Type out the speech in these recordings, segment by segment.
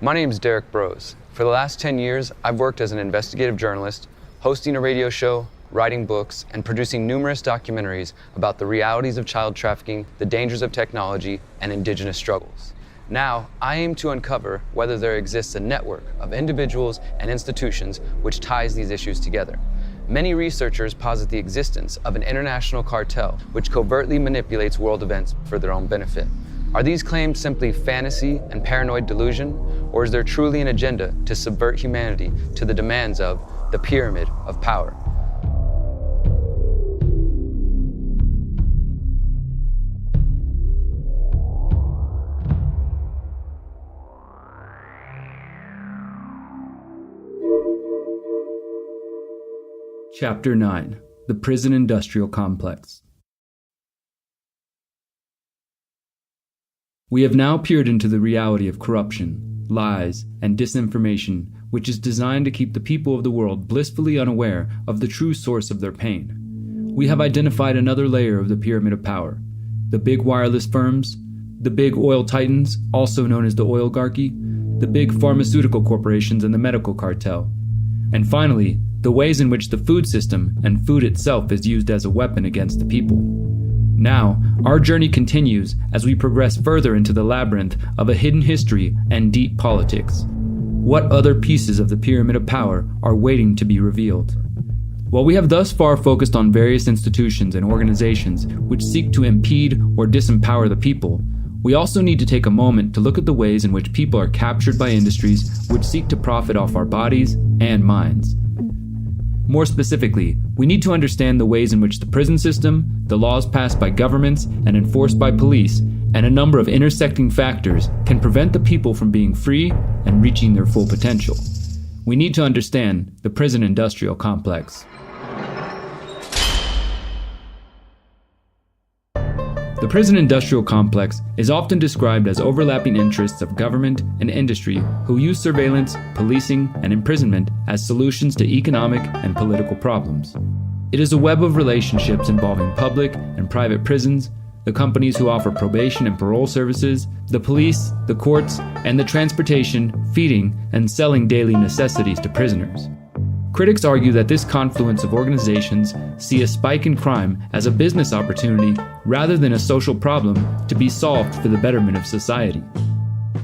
My name is Derrick Broze. For the last 10 years, I've worked as an investigative journalist, hosting a radio show, writing books, and producing numerous documentaries about the realities of child trafficking, the dangers of technology, and indigenous struggles. Now, I aim to uncover whether there exists a network of individuals and institutions which ties these issues together. Many researchers posit the existence of an international cartel which covertly manipulates world events for their own benefit. Are these claims simply fantasy and paranoid delusion, or is there truly an agenda to subvert humanity to the demands of the pyramid of power? Chapter 9: The Prison Industrial Complex. We have now peered into the reality of corruption, lies, and disinformation, which is designed to keep the people of the world blissfully unaware of the true source of their pain. We have identified another layer of the pyramid of power: the big wireless firms, the big oil titans, also known as the oligarchy, the big pharmaceutical corporations, and the medical cartel. And finally, the ways in which the food system and food itself is used as a weapon against the people. Now, our journey continues as we progress further into the labyrinth of a hidden history and deep politics. What other pieces of the pyramid of power are waiting to be revealed? While we have thus far focused on various institutions and organizations which seek to impede or disempower the people, we also need to take a moment to look at the ways in which people are captured by industries which seek to profit off our bodies and minds. More specifically, we need to understand the ways in which the prison system, the laws passed by governments and enforced by police, and a number of intersecting factors can prevent the people from being free and reaching their full potential. We need to understand the prison industrial complex. The prison industrial complex is often described as overlapping interests of government and industry who use surveillance, policing, and imprisonment as solutions to economic and political problems. It is a web of relationships involving public and private prisons, the companies who offer probation and parole services, the police, the courts, and the transportation, feeding, and selling daily necessities to prisoners. Critics argue that this confluence of organizations see a spike in crime as a business opportunity rather than a social problem to be solved for the betterment of society.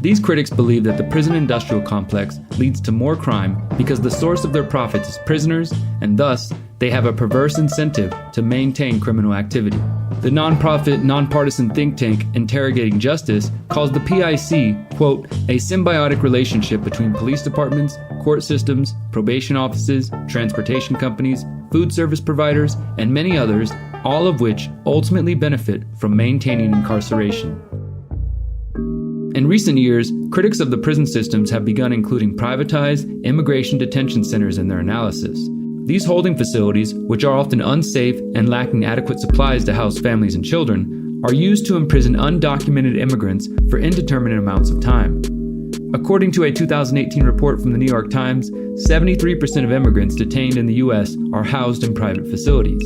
These critics believe that the prison industrial complex leads to more crime because the source of their profits is prisoners, and thus they have a perverse incentive to maintain criminal activity. The nonprofit, nonpartisan think tank Interrogating Justice calls the PIC, quote, a symbiotic relationship between police departments, court systems, probation offices, transportation companies, food service providers, and many others, all of which ultimately benefit from maintaining incarceration. In recent years, critics of the prison systems have begun including privatized immigration detention centers in their analysis. These holding facilities, which are often unsafe and lacking adequate supplies to house families and children, are used to imprison undocumented immigrants for indeterminate amounts of time. According to a 2018 report from the New York Times, 73% of immigrants detained in the U.S. are housed in private facilities.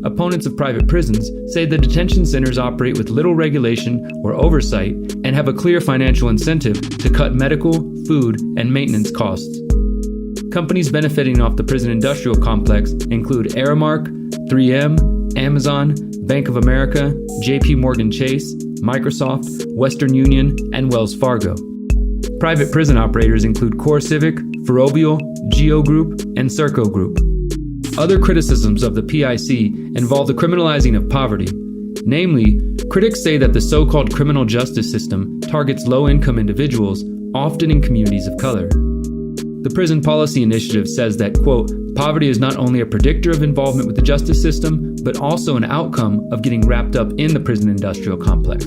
Opponents of private prisons say the detention centers operate with little regulation or oversight and have a clear financial incentive to cut medical, food, and maintenance costs. Companies benefiting off the prison industrial complex include Aramark, 3M, Amazon, Bank of America, JP Morgan Chase, Microsoft, Western Union, and Wells Fargo. Private prison operators include CoreCivic, Ferrovial, Geo Group, and Serco Group. Other criticisms of the PIC involve the criminalizing of poverty. Namely, critics say that the so-called criminal justice system targets low-income individuals, often in communities of color. The Prison Policy Initiative says that, quote, poverty is not only a predictor of involvement with the justice system, but also an outcome of getting wrapped up in the prison industrial complex.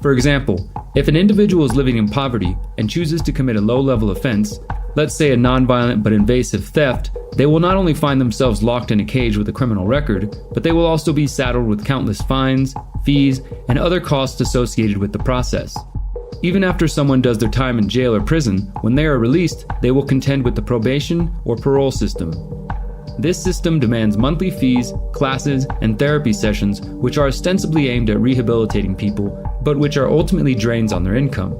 For example, if an individual is living in poverty and chooses to commit a low-level offense, let's say a nonviolent but invasive theft, they will not only find themselves locked in a cage with a criminal record, but they will also be saddled with countless fines, fees, and other costs associated with the process. Even after someone does their time in jail or prison, when they are released, they will contend with the probation or parole system. This system demands monthly fees, classes, and therapy sessions which are ostensibly aimed at rehabilitating people, but which are ultimately drains on their income.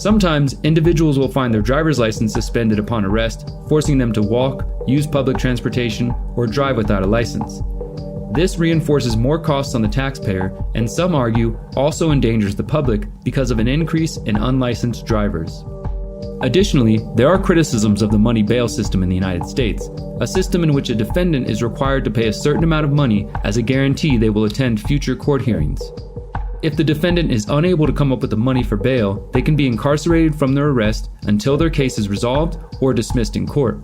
Sometimes, individuals will find their driver's license suspended upon arrest, forcing them to walk, use public transportation, or drive without a license. This reinforces more costs on the taxpayer, and some argue also endangers the public because of an increase in unlicensed drivers. Additionally, there are criticisms of the money bail system in the United States, a system in which a defendant is required to pay a certain amount of money as a guarantee they will attend future court hearings. If the defendant is unable to come up with the money for bail, they can be incarcerated from their arrest until their case is resolved or dismissed in court.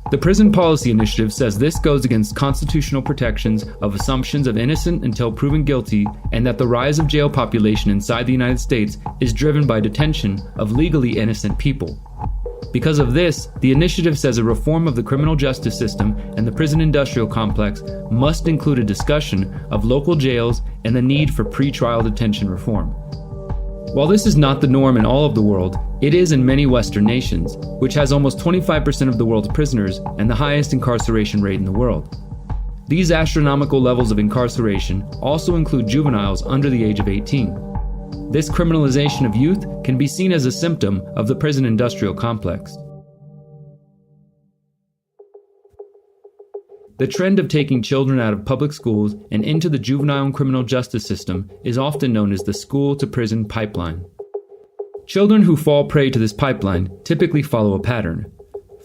The Prison Policy Initiative says this goes against constitutional protections of assumptions of innocent until proven guilty, and that the rise of jail population inside the United States is driven by detention of legally innocent people. Because of this, the initiative says a reform of the criminal justice system and the prison industrial complex must include a discussion of local jails and the need for pretrial detention reform. While this is not the norm in all of the world, it is in many Western nations, which has almost 25% of the world's prisoners and the highest incarceration rate in the world. These astronomical levels of incarceration also include juveniles under the age of 18. This criminalization of youth can be seen as a symptom of the prison industrial complex. The trend of taking children out of public schools and into the juvenile and criminal justice system is often known as the school-to-prison pipeline. Children who fall prey to this pipeline typically follow a pattern.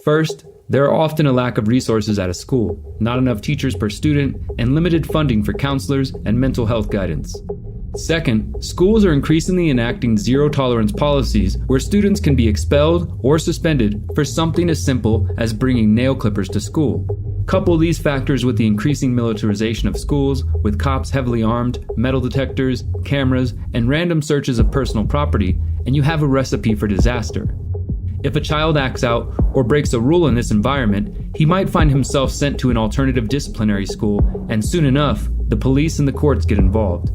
First, there are often a lack of resources at a school, not enough teachers per student, and limited funding for counselors and mental health guidance. Second, schools are increasingly enacting zero-tolerance policies where students can be expelled or suspended for something as simple as bringing nail clippers to school. Couple these factors with the increasing militarization of schools, with cops heavily armed, metal detectors, cameras, and random searches of personal property, and you have a recipe for disaster. If a child acts out or breaks a rule in this environment, he might find himself sent to an alternative disciplinary school, and soon enough, the police and the courts get involved.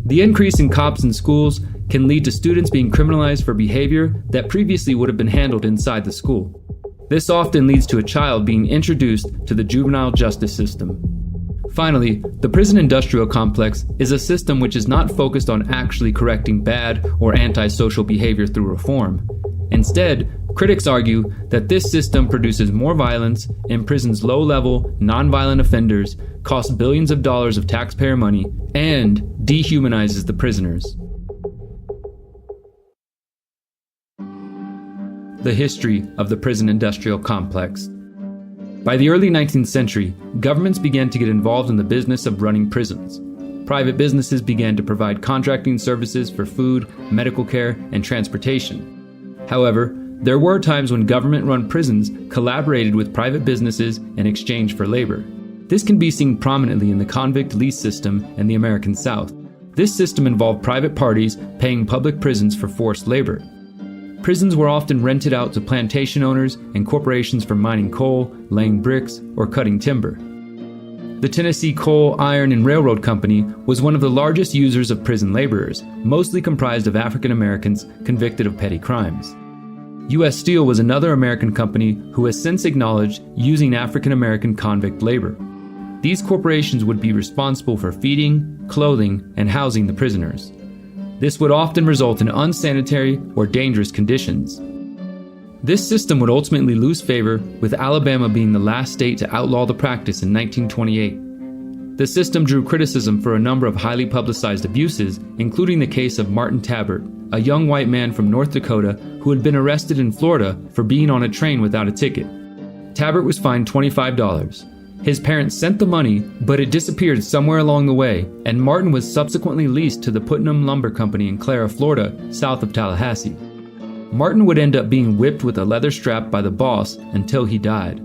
The increase in cops in schools can lead to students being criminalized for behavior that previously would have been handled inside the school. This often leads to a child being introduced to the juvenile justice system. Finally, the prison industrial complex is a system which is not focused on actually correcting bad or antisocial behavior through reform. Instead, critics argue that this system produces more violence, imprisons low-level, non-violent offenders, costs billions of dollars of taxpayer money, and dehumanizes the prisoners. The history of the prison industrial complex. By the early 19th century, governments began to get involved in the business of running prisons. Private businesses began to provide contracting services for food, medical care, and transportation. However, there were times when government-run prisons collaborated with private businesses in exchange for labor. This can be seen prominently in the convict lease system in the American South. This system involved private parties paying public prisons for forced labor. Prisons were often rented out to plantation owners and corporations for mining coal, laying bricks, or cutting timber. The Tennessee Coal, Iron, and Railroad Company was one of the largest users of prison laborers, mostly comprised of African Americans convicted of petty crimes. U.S. Steel was another American company who has since acknowledged using African American convict labor. These corporations would be responsible for feeding, clothing, and housing the prisoners. This would often result in unsanitary or dangerous conditions. This system would ultimately lose favor, with Alabama being the last state to outlaw the practice in 1928. The system drew criticism for a number of highly publicized abuses, including the case of Martin Tabbert, a young white man from North Dakota who had been arrested in Florida for being on a train without a ticket. Tabbert was fined $25. His parents sent the money, but it disappeared somewhere along the way, and Martin was subsequently leased to the Putnam Lumber Company in Clara, Florida, south of Tallahassee. Martin would end up being whipped with a leather strap by the boss until he died.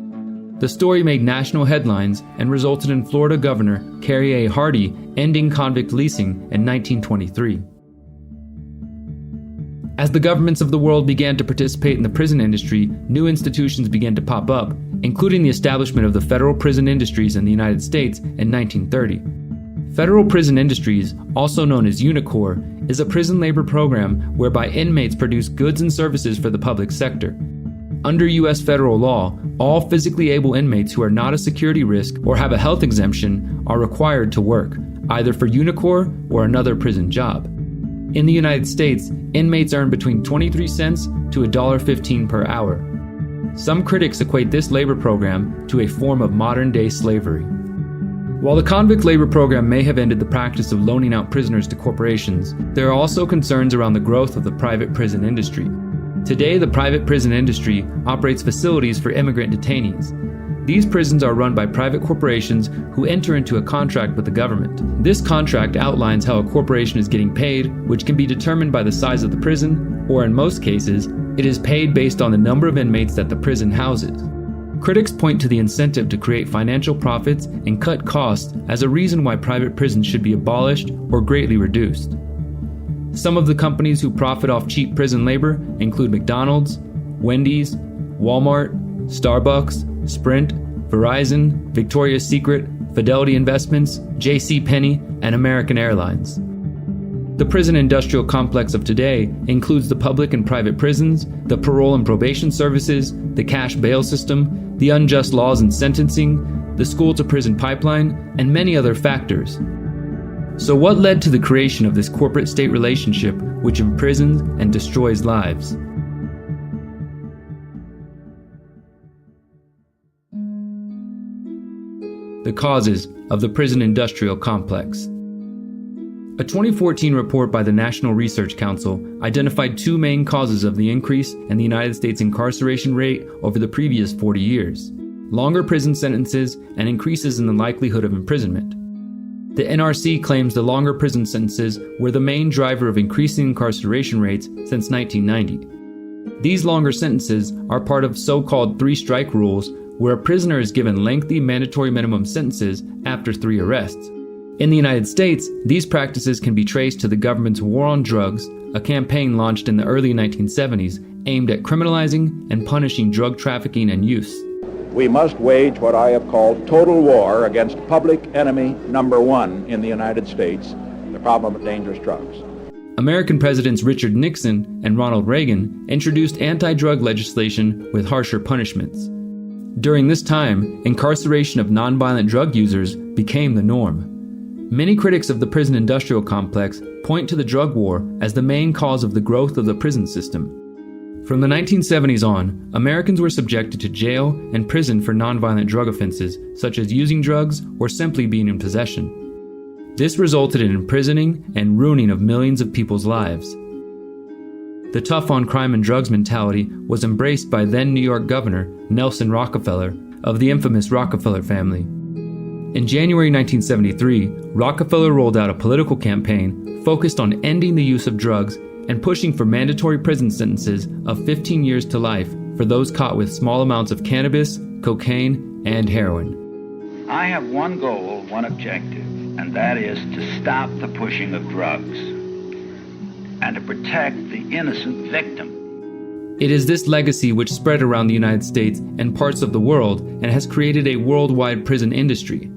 The story made national headlines and resulted in Florida Governor Carrie A. Hardy ending convict leasing in 1923. As the governments of the world began to participate in the prison industry, new institutions began to pop up, including the establishment of the Federal Prison Industries in the United States in 1930. Federal Prison Industries, also known as UNICOR, is a prison labor program whereby inmates produce goods and services for the public sector. Under U.S. federal law, all physically able inmates who are not a security risk or have a health exemption are required to work, either for UNICOR or another prison job. In the United States, inmates earn between 23 cents to $1.15 per hour. Some critics equate this labor program to a form of modern-day slavery. While the convict labor program may have ended the practice of loaning out prisoners to corporations, there are also concerns around the growth of the private prison industry. Today, the private prison industry operates facilities for immigrant detainees. These prisons are run by private corporations who enter into a contract with the government. This contract outlines how a corporation is getting paid, which can be determined by the size of the prison, or in most cases, it is paid based on the number of inmates that the prison houses. Critics point to the incentive to create financial profits and cut costs as a reason why private prisons should be abolished or greatly reduced. Some of the companies who profit off cheap prison labor include McDonald's, Wendy's, Walmart, Starbucks, Sprint, Verizon, Victoria's Secret, Fidelity Investments, JCPenney, and American Airlines. The prison industrial complex of today includes the public and private prisons, the parole and probation services, the cash bail system, the unjust laws and sentencing, the school-to-prison pipeline, and many other factors. So what led to the creation of this corporate-state relationship which imprisons and destroys lives? The causes of the prison industrial complex. A 2014 report by the National Research Council identified two main causes of the increase in the United States incarceration rate over the previous 40 years: longer prison sentences and increases in the likelihood of imprisonment. The NRC claims the longer prison sentences were the main driver of increasing incarceration rates since 1990. These longer sentences are part of so-called three-strike rules, where a prisoner is given lengthy mandatory minimum sentences after 3 arrests. In the United States, these practices can be traced to the government's war on drugs, a campaign launched in the early 1970s aimed at criminalizing and punishing drug trafficking and use. We must wage what I have called total war against public enemy number one in the United States, the problem of dangerous drugs. American presidents Richard Nixon and Ronald Reagan introduced anti-drug legislation with harsher punishments. During this time, incarceration of nonviolent drug users became the norm. Many critics of the prison industrial complex point to the drug war as the main cause of the growth of the prison system. From the 1970s on, Americans were subjected to jail and prison for nonviolent drug offenses, such as using drugs or simply being in possession. This resulted in imprisoning and ruining of millions of people's lives. The tough on crime and drugs mentality was embraced by then New York Governor Nelson Rockefeller of the infamous Rockefeller family. In January 1973, Rockefeller rolled out a political campaign focused on ending the use of drugs and pushing for mandatory prison sentences of 15 years to life for those caught with small amounts of cannabis, cocaine, and heroin. I have one goal, one objective, and that is to stop the pushing of drugs and to protect the innocent victim. It is this legacy which spread around the United States and parts of the world and has created a worldwide prison industry.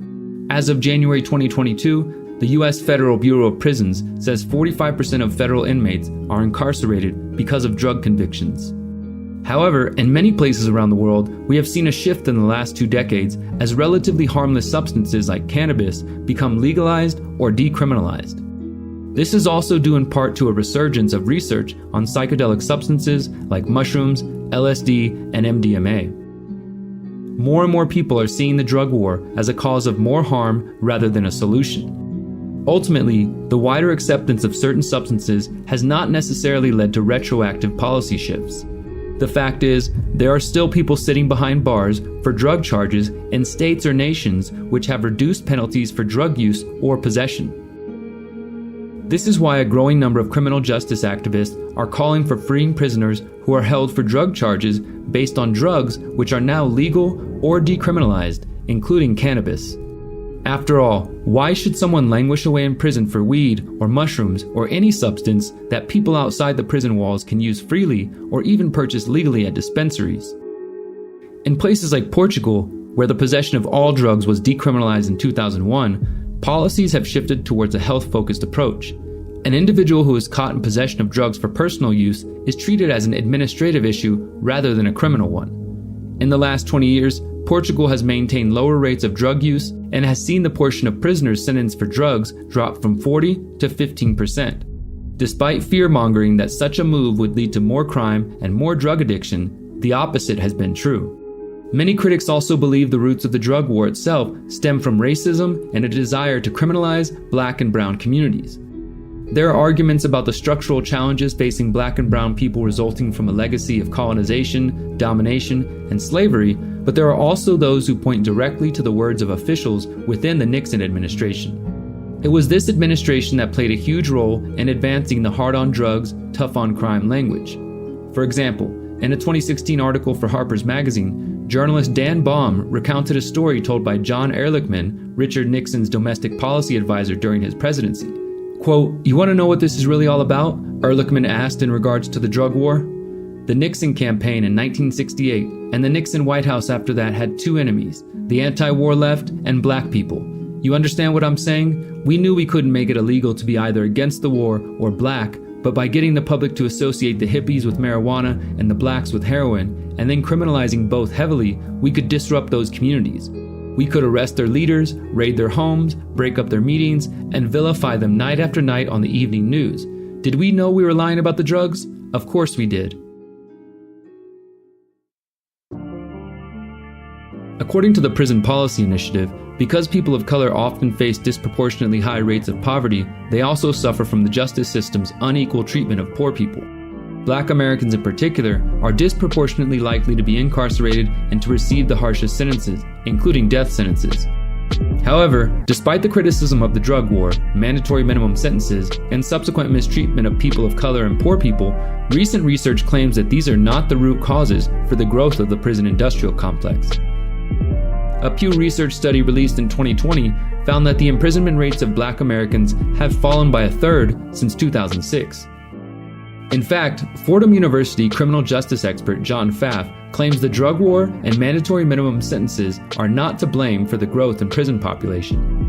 As of January 2022, the U.S. Federal Bureau of Prisons says 45% of federal inmates are incarcerated because of drug convictions. However, in many places around the world, we have seen a shift in the last 2 decades as relatively harmless substances like cannabis become legalized or decriminalized. This is also due in part to a resurgence of research on psychedelic substances like mushrooms, LSD, and MDMA. More and more people are seeing the drug war as a cause of more harm rather than a solution. Ultimately, the wider acceptance of certain substances has not necessarily led to retroactive policy shifts. The fact is, there are still people sitting behind bars for drug charges in states or nations which have reduced penalties for drug use or possession. This is why a growing number of criminal justice activists are calling for freeing prisoners who are held for drug charges based on drugs which are now legal or decriminalized, including cannabis. After all, why should someone languish away in prison for weed or mushrooms or any substance that people outside the prison walls can use freely or even purchase legally at dispensaries? In places like Portugal, where the possession of all drugs was decriminalized in 2001, policies have shifted towards a health-focused approach. An individual who is caught in possession of drugs for personal use is treated as an administrative issue rather than a criminal one. In the last 20 years, Portugal has maintained lower rates of drug use and has seen the portion of prisoners sentenced for drugs drop from 40 to 15%. Despite fear-mongering that such a move would lead to more crime and more drug addiction, the opposite has been true. Many critics also believe the roots of the drug war itself stem from racism and a desire to criminalize Black and brown communities. There are arguments about the structural challenges facing Black and brown people resulting from a legacy of colonization, domination, and slavery, but there are also those who point directly to the words of officials within the Nixon administration. It was this administration that played a huge role in advancing the hard-on-drugs, tough-on-crime language. For example, in a 2016 article for Harper's Magazine, journalist Dan Baum recounted a story told by John Ehrlichman, Richard Nixon's domestic policy advisor during his presidency. Quote, "You want to know what this is really all about?" Ehrlichman asked in regards to the drug war. The Nixon campaign in 1968 and the Nixon White House after that had two enemies, the anti-war left and Black people. You understand what I'm saying? We knew we couldn't make it illegal to be either against the war or Black, but by getting the public to associate the hippies with marijuana and the Blacks with heroin, and then criminalizing both heavily, we could disrupt those communities. We could arrest their leaders, raid their homes, break up their meetings, and vilify them night after night on the evening news. Did we know we were lying about the drugs? Of course we did. According to the Prison Policy Initiative, because people of color often face disproportionately high rates of poverty, they also suffer from the justice system's unequal treatment of poor people. Black Americans in particular are disproportionately likely to be incarcerated and to receive the harshest sentences, including death sentences. However, despite the criticism of the drug war, mandatory minimum sentences, and subsequent mistreatment of people of color and poor people, recent research claims that these are not the root causes for the growth of the prison industrial complex. A Pew Research study released in 2020 found that the imprisonment rates of Black Americans have fallen by a third since 2006. In fact, Fordham University criminal justice expert John Pfaff claims the drug war and mandatory minimum sentences are not to blame for the growth in prison population.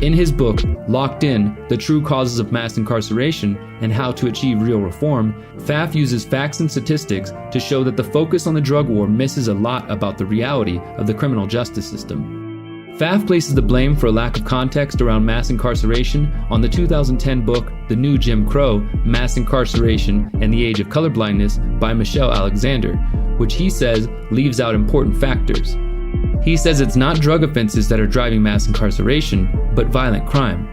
In his book, Locked In, The True Causes of Mass Incarceration and How to Achieve Real Reform, Pfaff uses facts and statistics to show that the focus on the drug war misses a lot about the reality of the criminal justice system. Pfaff places the blame for a lack of context around mass incarceration on the 2010 book The New Jim Crow, Mass Incarceration and the Age of Colorblindness by Michelle Alexander, which he says leaves out important factors. He says it's not drug offenses that are driving mass incarceration, but violent crime.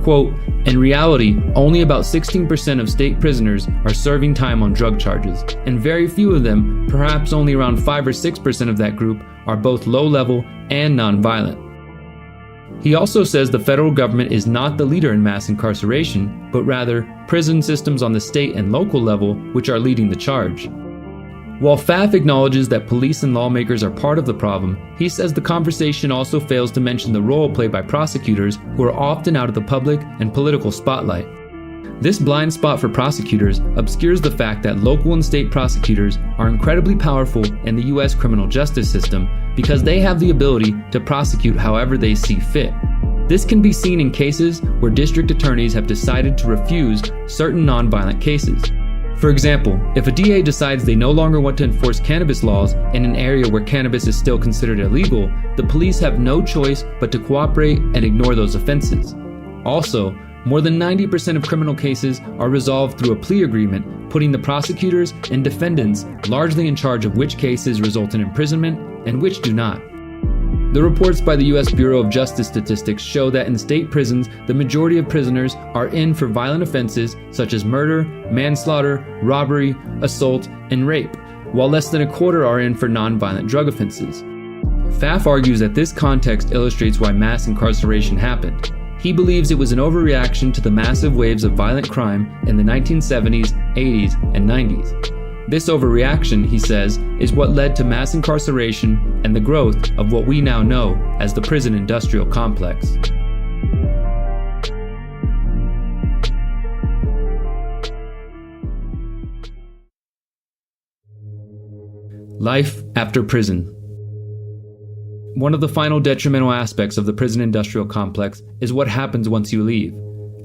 Quote, "In reality, only about 16% of state prisoners are serving time on drug charges, and very few of them, perhaps only around 5 or 6% of that group, are both low-level and non-violent." He also says the federal government is not the leader in mass incarceration, but rather prison systems on the state and local level which are leading the charge. While Pfaff acknowledges that police and lawmakers are part of the problem, he says the conversation also fails to mention the role played by prosecutors who are often out of the public and political spotlight. This blind spot for prosecutors obscures the fact that local and state prosecutors are incredibly powerful in the U.S. criminal justice system because they have the ability to prosecute however they see fit. This can be seen in cases where district attorneys have decided to refuse certain nonviolent cases. For example, if a DA decides they no longer want to enforce cannabis laws in an area where cannabis is still considered illegal, the police have no choice but to cooperate and ignore those offenses. Also, more than 90% of criminal cases are resolved through a plea agreement, putting the prosecutors and defendants largely in charge of which cases result in imprisonment and which do not. The reports by the U.S. Bureau of Justice Statistics show that in state prisons, the majority of prisoners are in for violent offenses such as murder, manslaughter, robbery, assault, and rape, while less than a quarter are in for nonviolent drug offenses. Pfaff argues that this context illustrates why mass incarceration happened. He believes it was an overreaction to the massive waves of violent crime in the 1970s, 80s, and 90s. This overreaction, he says, is what led to mass incarceration and the growth of what we now know as the prison industrial complex. Life after prison. One of the final detrimental aspects of the prison industrial complex is what happens once you leave.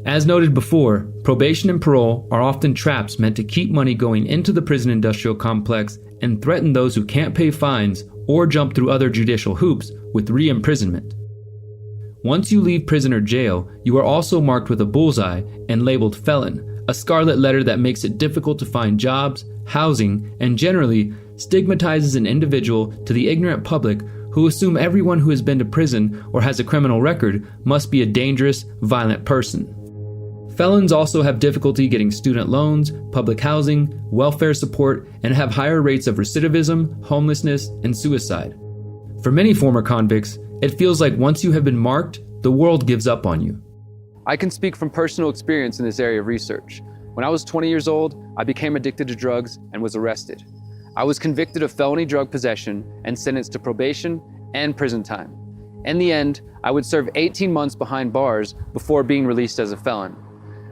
As noted before, probation and parole are often traps meant to keep money going into the prison industrial complex and threaten those who can't pay fines or jump through other judicial hoops with re-imprisonment. Once you leave prison or jail, you are also marked with a bullseye and labeled felon, a scarlet letter that makes it difficult to find jobs, housing, and generally stigmatizes an individual to the ignorant public who assume everyone who has been to prison or has a criminal record must be a dangerous, violent person. Felons also have difficulty getting student loans, public housing, welfare support, and have higher rates of recidivism, homelessness, and suicide. For many former convicts, it feels like once you have been marked, the world gives up on you. I can speak from personal experience in this area of research. When I was 20 years old, I became addicted to drugs and was arrested. I was convicted of felony drug possession and sentenced to probation and prison time. In the end, I would serve 18 months behind bars before being released as a felon.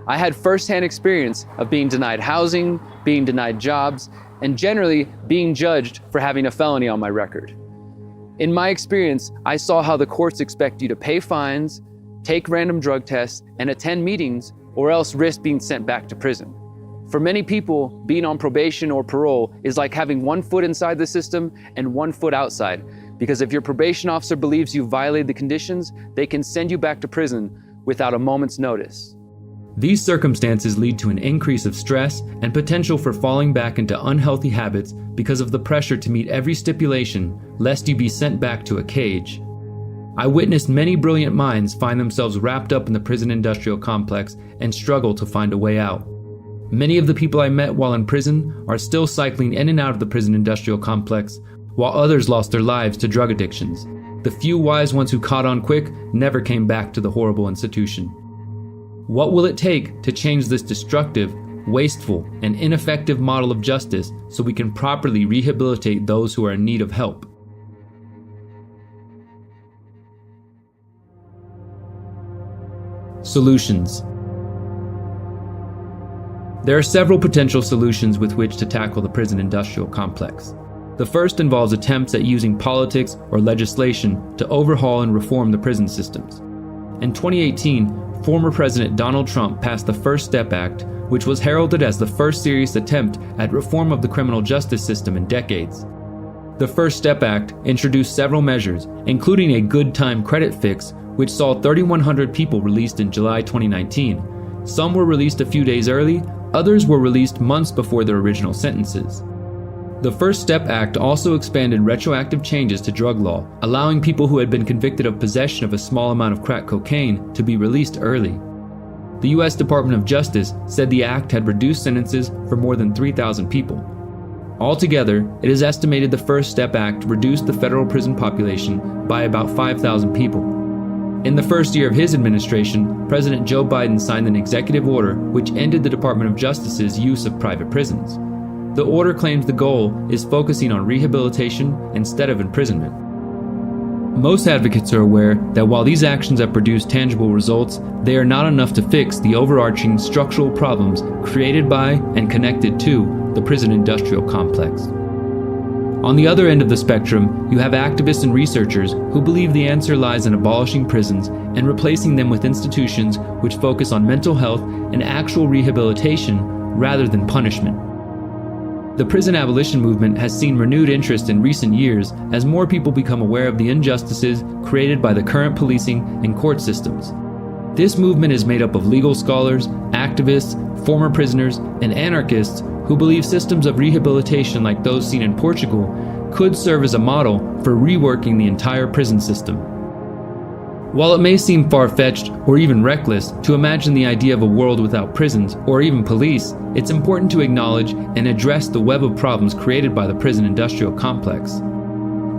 I had firsthand experience of being denied housing, being denied jobs, and generally being judged for having a felony on my record. In my experience, I saw how the courts expect you to pay fines, take random drug tests, and attend meetings, or else risk being sent back to prison. For many people, being on probation or parole is like having one foot inside the system and one foot outside, because if your probation officer believes you violated the conditions, they can send you back to prison without a moment's notice. These circumstances lead to an increase of stress and potential for falling back into unhealthy habits because of the pressure to meet every stipulation, lest you be sent back to a cage. I witnessed many brilliant minds find themselves wrapped up in the prison industrial complex and struggle to find a way out. Many of the people I met while in prison are still cycling in and out of the prison industrial complex, while others lost their lives to drug addictions. The few wise ones who caught on quick never came back to the horrible institution. What will it take to change this destructive, wasteful, and ineffective model of justice so we can properly rehabilitate those who are in need of help? Solutions. There are several potential solutions with which to tackle the prison industrial complex. The first involves attempts at using politics or legislation to overhaul and reform the prison systems. In 2018, former President Donald Trump passed the First Step Act, which was heralded as the first serious attempt at reform of the criminal justice system in decades. The First Step Act introduced several measures, including a good time credit fix, which saw 3,100 people released in July 2019. Some were released a few days early, others were released months before their original sentences. The First Step Act also expanded retroactive changes to drug law, allowing people who had been convicted of possession of a small amount of crack cocaine to be released early. The U.S. Department of Justice said the act had reduced sentences for more than 3,000 people. Altogether, it is estimated the First Step Act reduced the federal prison population by about 5,000 people. In the first year of his administration, President Joe Biden signed an executive order which ended the Department of Justice's use of private prisons. The order claims the goal is focusing on rehabilitation instead of imprisonment. Most advocates are aware that while these actions have produced tangible results, they are not enough to fix the overarching structural problems created by and connected to the prison industrial complex. On the other end of the spectrum, you have activists and researchers who believe the answer lies in abolishing prisons and replacing them with institutions which focus on mental health and actual rehabilitation rather than punishment. The prison abolition movement has seen renewed interest in recent years as more people become aware of the injustices created by the current policing and court systems. This movement is made up of legal scholars, activists, former prisoners, and anarchists who believe systems of rehabilitation like those seen in Portugal could serve as a model for reworking the entire prison system. While it may seem far-fetched or even reckless to imagine the idea of a world without prisons or even police, it's important to acknowledge and address the web of problems created by the prison industrial complex.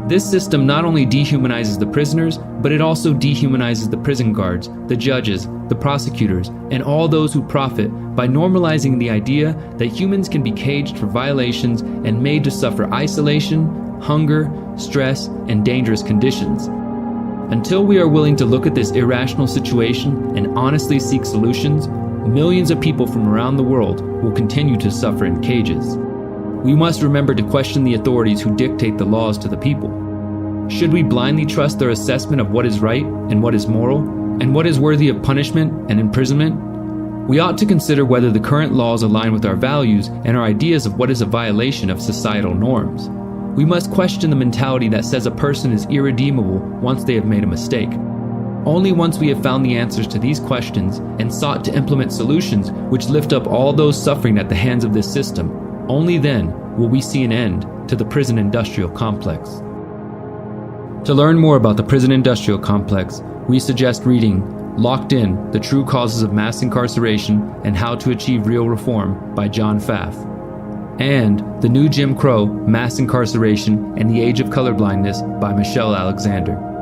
This system not only dehumanizes the prisoners, but it also dehumanizes the prison guards, the judges, the prosecutors, and all those who profit by normalizing the idea that humans can be caged for violations and made to suffer isolation, hunger, stress, and dangerous conditions. Until we are willing to look at this irrational situation and honestly seek solutions, millions of people from around the world will continue to suffer in cages. We must remember to question the authorities who dictate the laws to the people. Should we blindly trust their assessment of what is right and what is moral, and what is worthy of punishment and imprisonment? We ought to consider whether the current laws align with our values and our ideas of what is a violation of societal norms. We must question the mentality that says a person is irredeemable once they have made a mistake. Only once we have found the answers to these questions and sought to implement solutions which lift up all those suffering at the hands of this system, only then will we see an end to the prison industrial complex. To learn more about the prison industrial complex, we suggest reading Locked In: The True Causes of Mass Incarceration and How to Achieve Real Reform by John Pfaff, and The New Jim Crow: Mass Incarceration and the Age of Colorblindness by Michelle Alexander.